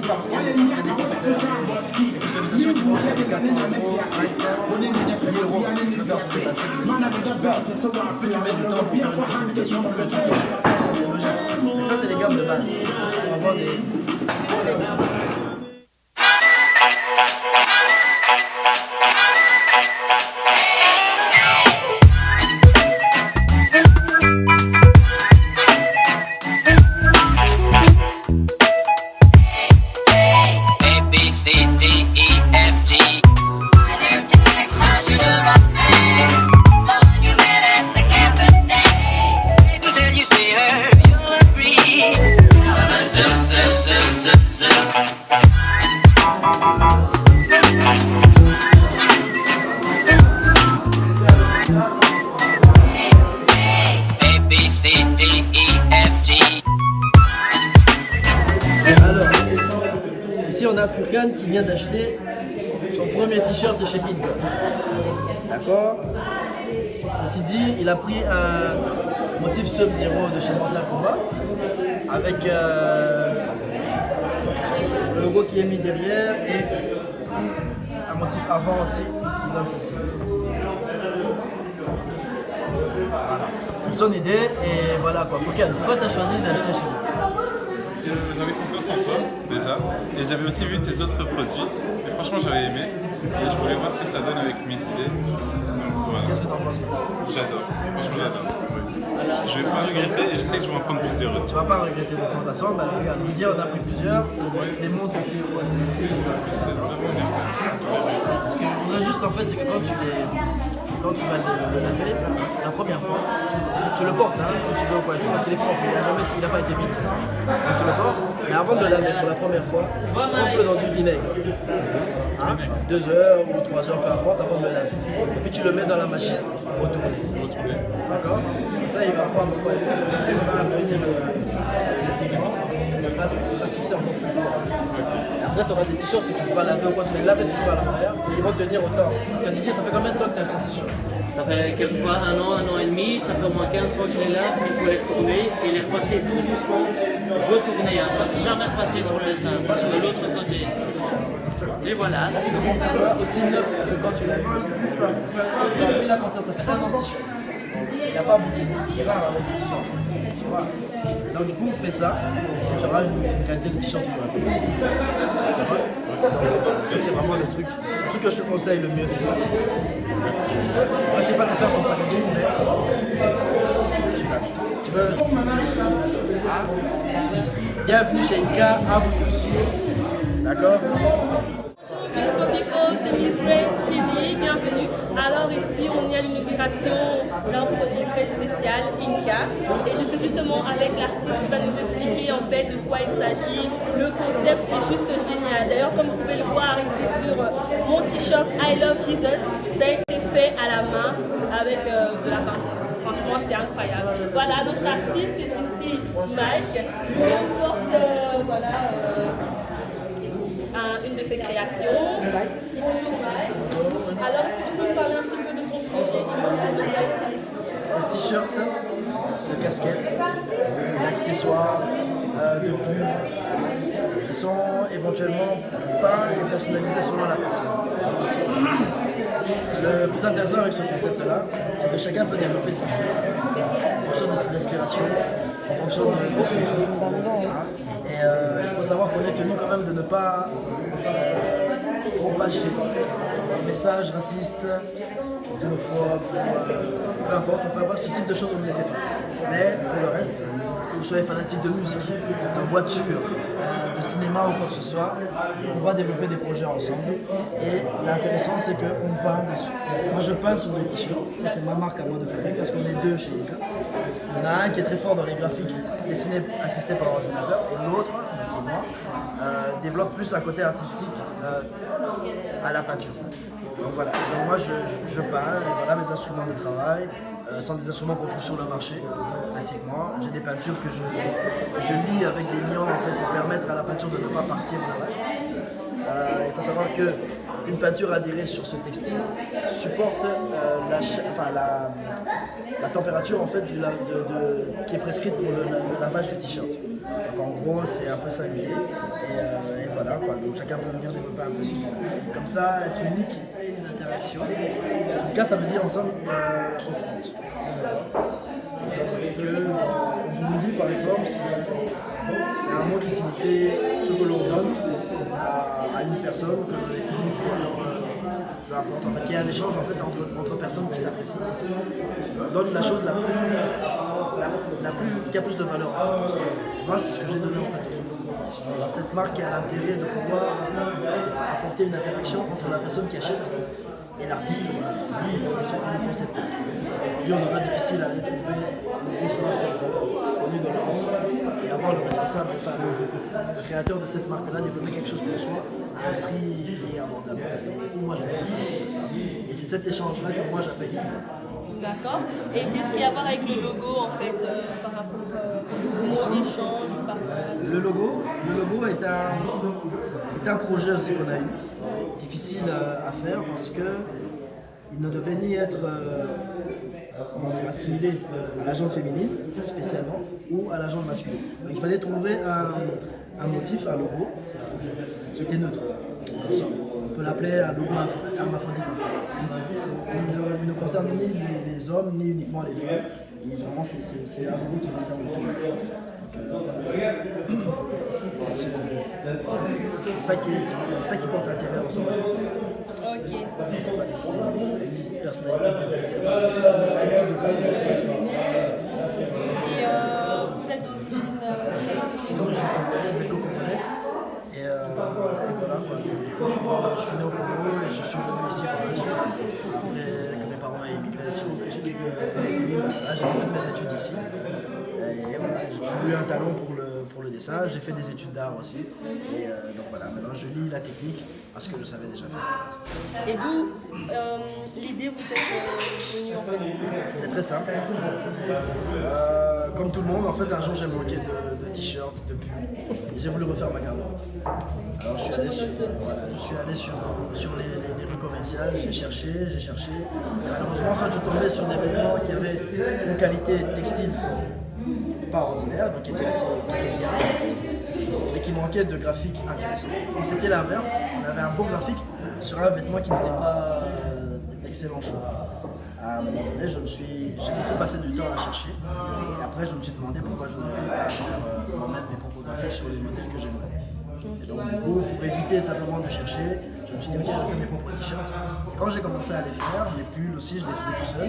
parce qu'il y a des customisations qui vont être 400 €, 500, 1000 €, tu peux faire ce que tu plus tu mets du temps pour faire une customisation, plus le truc est cher. C'est logique. Mais ça, c'est les gammes de base. C'est juste pour avoir des... Alors, ici on a Furkan qui vient d'acheter son premier t-shirt chez Inca. D'accord? Ceci dit, il a pris un motif Sub-Zero de chez Mortal Kombat avec le logo qui est mis derrière et un motif avant aussi qui donne ceci. Voilà. C'est son idée et voilà quoi. Furkan, pourquoi tu as choisi d'acheter chez lui? Parce que j'avais confiance en toi déjà et j'avais aussi vu tes autres produits et franchement j'avais aimé et je voulais voir ce que ça donne avec mes idées. Voilà. Qu'est-ce que tu en penses? J'adore, franchement j'adore. Je vais pas regretter et je sais que je vais en prendre plusieurs aussi. Tu vas pas regretter de toute façon, bah, regarde, Didier en a pris plusieurs, les montres aussi. C'est vraiment bien fait. Ce que je voudrais juste en fait, c'est que quand tu vas le laver la première fois, tu le portes hein, quand tu veux ou quoi et tout, parce qu'il est propre, il n'a pas été vide. Donc tu le portes, mais avant de le laver pour la première fois, trempe-le dans du vinaigre. Hein, 2 heures ou 3 heures, peu importe, avant de le laver. Et puis tu le mets dans la machine, retourner. D'accord? Ça, il va prendre quoi? Il va imprégner le pigment, il va fixer encore plus fort. Et après, tu auras des t-shirts que tu pourras laver ou quoi, tu les laver toujours à l'intérieur et ils vont tenir autant. Parce que Didier, ça fait combien de temps que tu as acheté ce t-shirt? Ça fait quelquefois 1 an et demi, ça fait au moins 15 fois que je les lave, il faut les retourner et les repasser tout doucement, retourner, hein, jamais repasser sur le dessin, pas sur l'autre côté. Et voilà. Là, tu le conserves aussi neuf que quand tu l'as eu. Lui, il a conservé, ça fait 1 an ce t-shirt. Il n'a pas bougé, c'est rare avec les t-shirts. Tu vois. Donc du coup, fais ça et tu auras une qualité de t-shirt toujours. C'est vrai. Ça, c'est vraiment le truc que je te conseille le mieux, c'est ça. Moi, je sais pas te faire ton packaging, mais tu veux. Bienvenue chez Inca, à vous tous. D'accord? Beautiful people, c'est Miss Grace TV, bienvenue. Alors ici, on est à l'inauguration d'un projet très spécial, Inca. Et je suis justement avec l'artiste qui va nous expliquer en fait de quoi il s'agit. Le concept est juste génial. D'ailleurs, comme vous pouvez le voir ici sur mon t-shirt I Love Jesus, ça a été fait à la main avec de la peinture. Franchement, c'est incroyable. Voilà, notre artiste est ici, Mike, qui emporte une de ses créations. Alors, est-ce que tu peux nous parler un petit peu de ton projet? Un t-shirt, de casquette, d'accessoires, de pulls, qui sont éventuellement peints et personnalisés selon la personne. Le plus intéressant avec ce concept-là, c'est que chacun peut développer ses idées en fonction de ses aspirations, en fonction de ses goûts. Et il faut savoir qu'on est tenu quand même de ne pas propager des messages racistes, xénophobes, peu importe, on peut avoir ce type de choses, on ne les fait pas. Mais pour le reste, que vous soyez fanatique de musique, de voiture, de cinéma ou quoi que ce soit, on va développer des projets ensemble. Et l'intéressant, c'est qu'on peint dessus. Moi, je peins sur les t-shirts. Ça, c'est ma marque à moi de fabrique parce qu'on est deux chez Inca. Il y en a un qui est très fort dans les graphiques dessinés assistés par ordinateur et l'autre, qui est moi, développe plus un côté artistique à la peinture. Donc voilà, donc moi je peins, voilà mes instruments de travail, sont des instruments qu'on trouve sur le marché, classiquement. J'ai des peintures que je lis avec des liants en fait, pour permettre à la peinture de ne pas partir de là. Il faut savoir que une peinture adhérée sur ce textile supporte la température en fait, qui est prescrite pour le lavage du t-shirt. Donc en gros, c'est un peu ça l'idée. Et voilà, quoi. Donc chacun peut venir développer un peu ce qu'il veut. Comme ça, être unique et une interaction. En tout cas, ça veut dire ensemble offrande. Et que Burundi, par exemple, c'est un mot qui signifie ce que l'on donne à une personne, que les coups soient peu importe, en fait, qu'il y a un échange en fait, entre personnes qui s'apprécient. Donne la chose qui a plus de valeur. Moi, c'est ce que j'ai donné en fait. Alors, cette marque a l'intérêt de pouvoir apporter une interaction entre la personne qui achète et l'artiste et le concepteur. Aujourd'hui, on aura difficile à aller trouver une grosse marque connue dans le monde et avoir le responsable, enfin le créateur de cette marque-là, développer quelque chose pour soi à un prix qui est abordable. Moi, je pense ça. Et c'est cet échange-là que moi j'appelle. D'accord. Et qu'est-ce qu'il y a à voir avec le logo en fait par rapport à l'échange Le logo est un projet aussi qu'on a eu, difficile à faire parce que il ne devait ni être assimilé à la jante féminine spécialement ou à la jante masculine. Donc il fallait trouver un motif, un logo qui était neutre. On peut l'appeler un logo hermaphrodite. Il ne concerne ni les hommes ni uniquement les femmes. Et vraiment c'est un logo qui concerne tout. C'est ça qui porte intérêt en soi. Ok. C'est pas une personnalité, c'est pas un type de personnalité. Et vous êtes Je suis congolaise, belgo-congolais. Et voilà, quoi. Je suis né au Congo et je suis venu ici par la suite. Après que mes parents aient immigré ici au Belgique. Là, j'ai fait toutes mes études ici. Et voilà, j'ai toujours eu un talent pour le dessin. J'ai fait des études d'art aussi. Et donc voilà, maintenant je lis la technique parce que je savais déjà faire. Et d'où l'idée vous êtes venue en fait? C'est très simple. Comme tout le monde, en fait, un jour j'ai manqué de t-shirts, de pulls. Et j'ai voulu refaire ma garde-robe. Alors je suis allé sur les rues commerciales, j'ai cherché. Et malheureusement, soit je tombais sur des vêtements qui avaient une qualité textile pas ordinaire, donc qui était bien, mais qui manquait de graphique intéressant. Donc c'était l'inverse, on avait un beau graphique sur un vêtement qui n'était pas d'excellent choix. À un moment donné, j'ai beaucoup passé du temps à chercher, et après je me suis demandé pourquoi je n'arrivais pas à faire moi-même mes propres graphiques sur les modèles que j'aimerais. Et donc du coup, pour éviter simplement de chercher, je me suis dit ok, je fais mes propres t-shirts. Et quand j'ai commencé à les faire, les pulls aussi, je les faisais tout seul.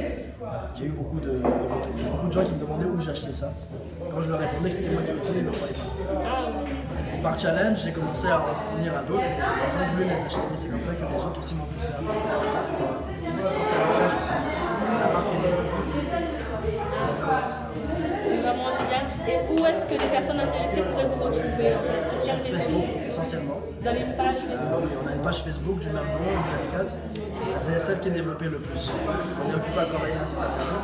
J'ai eu beaucoup de retours. Il y a beaucoup de gens qui me demandaient où j'achetais ça. Et quand je leur répondais que c'était moi qui le faisais, ils ne me croyaient pas. Et par challenge, j'ai commencé à en fournir à d'autres et ils ont voulu les acheter. C'est comme ça que les autres aussi m'ont poussé à faire ça. C'est la recherche qui se fait. La marque est née. C'est ça. C'est vraiment génial. Et où est-ce que les personnes intéressées pourraient vous retrouver? Sur Facebook, essentiellement. Vous avez une page Facebook? Oui, on a une page Facebook du même nom, Calicat. C'est celle qui est développée le plus. On est occupé à travailler à site internet.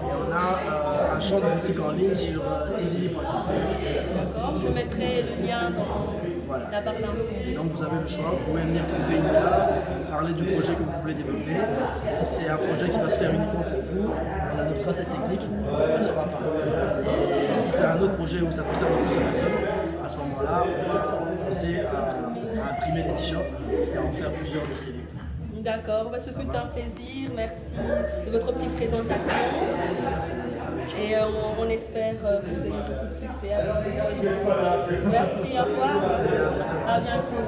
Et on a un champ de boutique en ligne sur easily.com. D'accord, je mettrai le lien dans la barre d'infos. Donc vous avez le choix, vous pouvez venir trouver une carte, parler du projet que vous voulez développer. Et si c'est un projet qui va se faire uniquement pour vous, on adoptera cette technique, elle sera pas. Et si c'est un autre projet où ça concerne plus de personnes, à ce moment-là, on va commencer à imprimer des t-shirts et à en faire plusieurs de ces livres. D'accord, ce fut un plaisir, merci de votre petite présentation. Et on espère que vous ayez beaucoup de succès avec ce projet. Merci, au revoir. À bientôt.